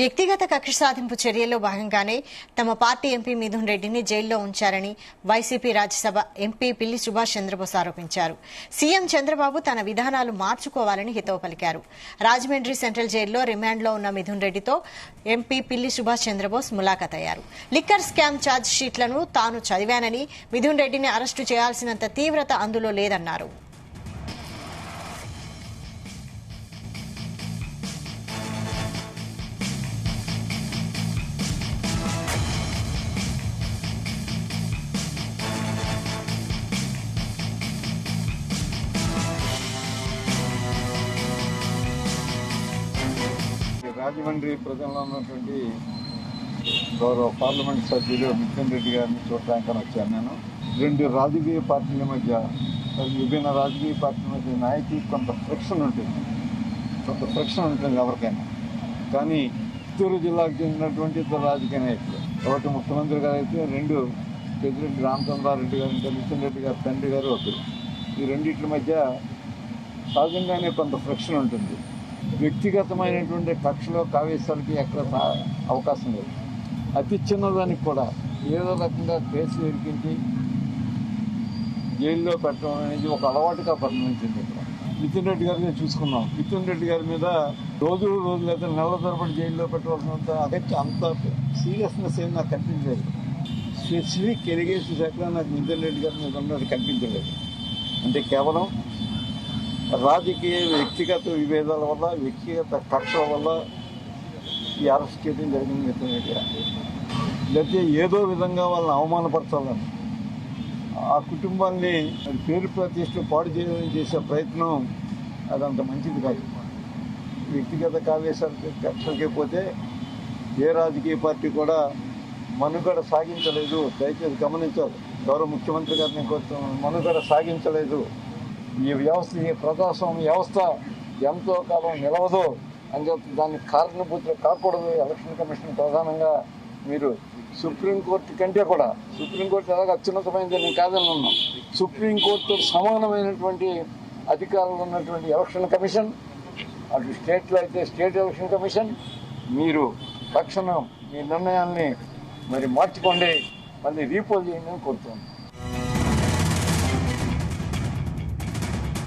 వ్యక్తిగత కక్ష సాధింపు చర్యల్లో భాగంగానే తమ పార్టీ ఎంపీ మిథున్ రెడ్డిని జైల్లో ఉంచారని వైసీపీ రాజ్యసభ ఎంపీ పిల్లి సుభాష్ చంద్రబోస్ ఆరోపించారు. సీఎం చంద్రబాబు తన విధానాలు మార్చుకోవాలని హితవు పలికారు. రాజమండ్రి సెంట్రల్ జైల్లో రిమాండ్లో ఉన్న మిథున్ రెడ్డితో ఎంపీ పిల్లి సుభాష్ చంద్రబోస్ ములాఖాత్ అయ్యారు. లిక్కర్ స్కామ్ ఛార్జ్ షీట్లను తాను చదివానని, మిథున్ రెడ్డిని అరెస్టు చేయాల్సినంత తీవ్రత అందులో లేదన్నారు. రాజమండ్రి ప్రజల్లో ఉన్నటువంటి గౌరవ పార్లమెంట్ సభ్యులు మిథున్ రెడ్డి గారిని చూడటానికి వచ్చాను. నేను రెండు రాజకీయ పార్టీల మధ్య, విభిన్న రాజకీయ పార్టీల మధ్య నాయకులకు కొంత ఫ్రిక్షన్ ఉంటుంది ఎవరికైనా. కానీ చిత్తూరు జిల్లాకు చెందినటువంటి ఇద్దరు రాజకీయ నాయకులు, ఒకటి ముఖ్యమంత్రి గారు అయితే, రెండు పెద్దిరెడ్డి రామచంద్రారెడ్డి గారు, ఇంకా మిథున్ రెడ్డి గారు తండ్రి గారు ఒకరు. ఈ రెండింటి మధ్య సహజంగానే కొంత ఫ్రిక్షన్ ఉంటుంది. వ్యక్తిగతమైనటువంటి కక్షలో కావేశాలకి ఎక్కడ అవకాశం లేదు. అతి చిన్నదానికి కూడా ఏదో రకంగా కేసులు ఇరికించి జైల్లో పెట్టడం అనేది ఒక అలవాటుగా పరిణమించింది. ఇక్కడ మిథున్ రెడ్డి గారిని చూసుకున్నాం. మిథున్ రెడ్డి గారి మీద రోజు లేదా నెల తరబడి జైల్లో పెట్టవలసినంత అంత సీరియస్నెస్ ఏమి నాకు కనిపించలేదు. స్పెసిఫిక్ ఎలిగేషన్స్ ఎక్కడ నాకు మిథున్ రెడ్డి గారి మీద ఉన్నది కనిపించలేదు. అంటే కేవలం రాజకీయ వ్యక్తిగత విభేదాల వల్ల, వ్యక్తిగత కక్షల వల్ల ఈ అరెస్ట్ చేయడం జరిగింది మిథున్ రెడ్డి గారు. లేకపోతే ఏదో విధంగా వాళ్ళని అవమానపరచాలని, ఆ కుటుంబాన్ని పేరు ప్రతిష్ట పాడు చేయాలని చేసే ప్రయత్నం అదంత మంచిది కాదు. వ్యక్తిగత కావేశాలకి కక్షలకే పోతే ఏ రాజకీయ పార్టీ కూడా మనుగడ సాగించలేదు. దయచేసి గమనించాలి. గౌరవ ముఖ్యమంత్రి గారిని కోరుతున్నాను, మనుగడ సాగించలేదు. ఈ వ్యవస్థ, ఈ ప్రజాస్వామ్య వ్యవస్థ ఎంతో కాలం నిలవదు అని చెప్పి దాన్ని కారణభూతులు కాకూడదు. ఎలక్షన్ కమిషన్ ప్రధానంగా మీరు సుప్రీంకోర్టు కంటే కూడా, సుప్రీంకోర్టు ఎలాగ అత్యున్నతమైంది నేను కాదని ఉన్నాం, సుప్రీంకోర్టు సమానమైనటువంటి అధికారులు ఉన్నటువంటి ఎలక్షన్ కమిషన్, అటు స్టేట్లో అయితే స్టేట్ ఎలక్షన్ కమిషన్, మీరు తక్షణం మీ నిర్ణయాల్ని మరి మార్చుకోండి, మళ్ళీ రీపోల్ చేయండి అని కోరుతున్నాను.